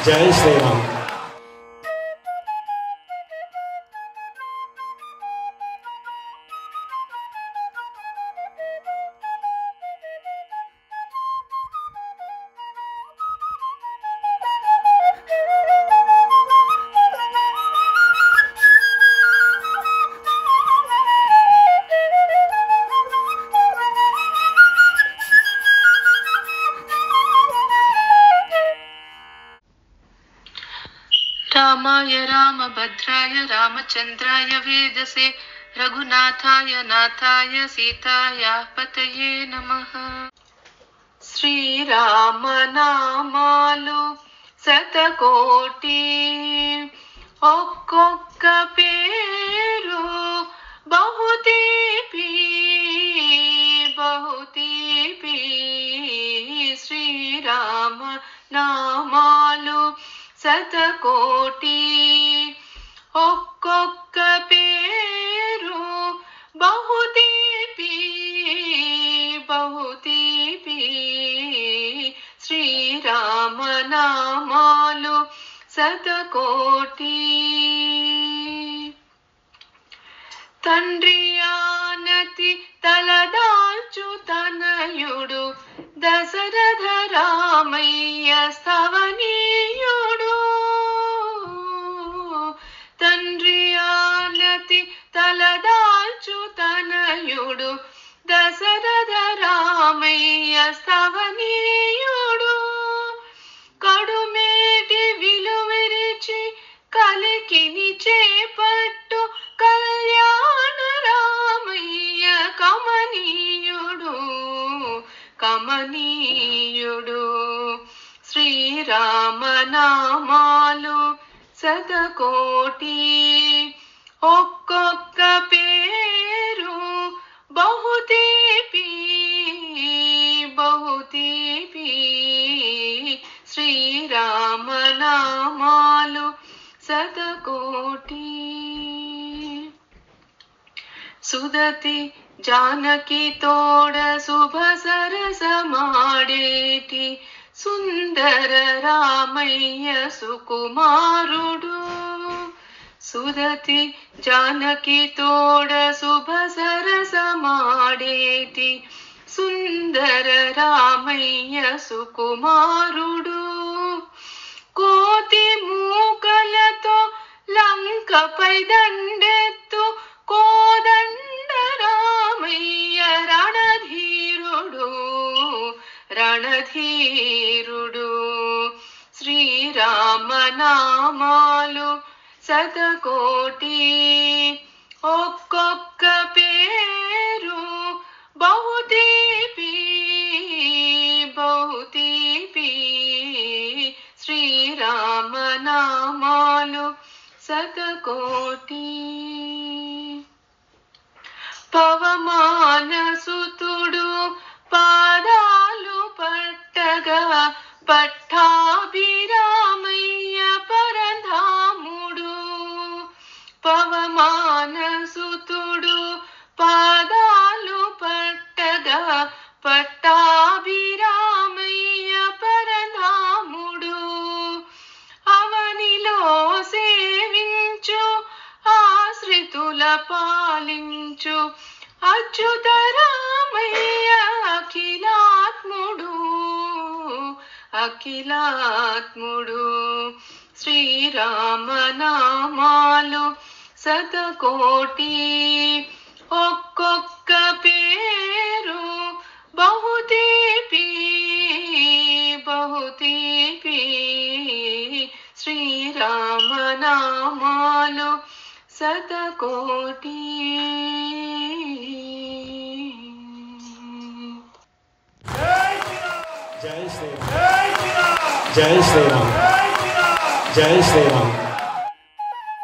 జై శ్రీరామ్. रामाय रामभद्राय रामचन्द्राय वेदसे रघुनाथाय नाथाय सीताया पतये नमः. శ్రీరామనామాలు శతకోటి ఒక్కొక్క పేరు బహుతీపి బహుతీపి. శ్రీరామ నామాలు శతకోటి ఒక్కొక్క పేరు బహుతీపి బహుతీపి. శ్రీరామ నామాలు శతకోటి. తండ్రి ఆనతి తలదాల్చు తనయుడు దశరథ రామయ్య స్థవనీయుడు. తండ్రి ఆనతి తలదాల్చు తనయుడు దశరథ రామయ్య స్థవనీయుడు. కడుమేటి విలువిరిచి కలికిని చేపట్టు కళ్యాణ రామయ్య కమనీయుడు కమనీయుడు. శ్రీరామ నామాలు శతకోటి ఒక్కొక్క పేరు బహుతీపి బహుతీపి. శ్రీరామ నామాలు శతకోటి. సుదతి జానకి తోడ శుభ సరసమాడేటి సుందర రామయ్య సుకుమారుడు. సుదతి జానకి తోడ శుభ సరసమాడేటి సుందర రామయ్య సుకుమారుడు. కోతి మూకలతో లంకపై దండెత్తు కోదండ రామయ్య రణధీరుడు రణధీరుడు. శ్రీరామ నామాలు శతకోటి ఒక్కొక్క పేరు బహుతీపి బహుతీపి. శ్రీరామ నామాలు శతకోటి. పవమానసుతుడు పాదాలు పట్టగా పట్టాభిరామయ్య పరధాముడు. పవమానసుతుడు పాదాలు పట్టగా పట్టాభిరామయ్య పరధాముడు. అవనిలో సేవించు ఆశ్రితుల పాలించు అచ్యుత రామయ్య అఖిలాత్ముడు అఖిలాత్ముడు. శ్రీరామ నామాలు శతకోటి ఒక్కొక్క పేరు బహుతీపి బహుతీపి. శ్రీరామ నామాలు శతకోటి. జై శ్రీరామ్. జై శ్రీరామ్. జై శ్రీరామ్.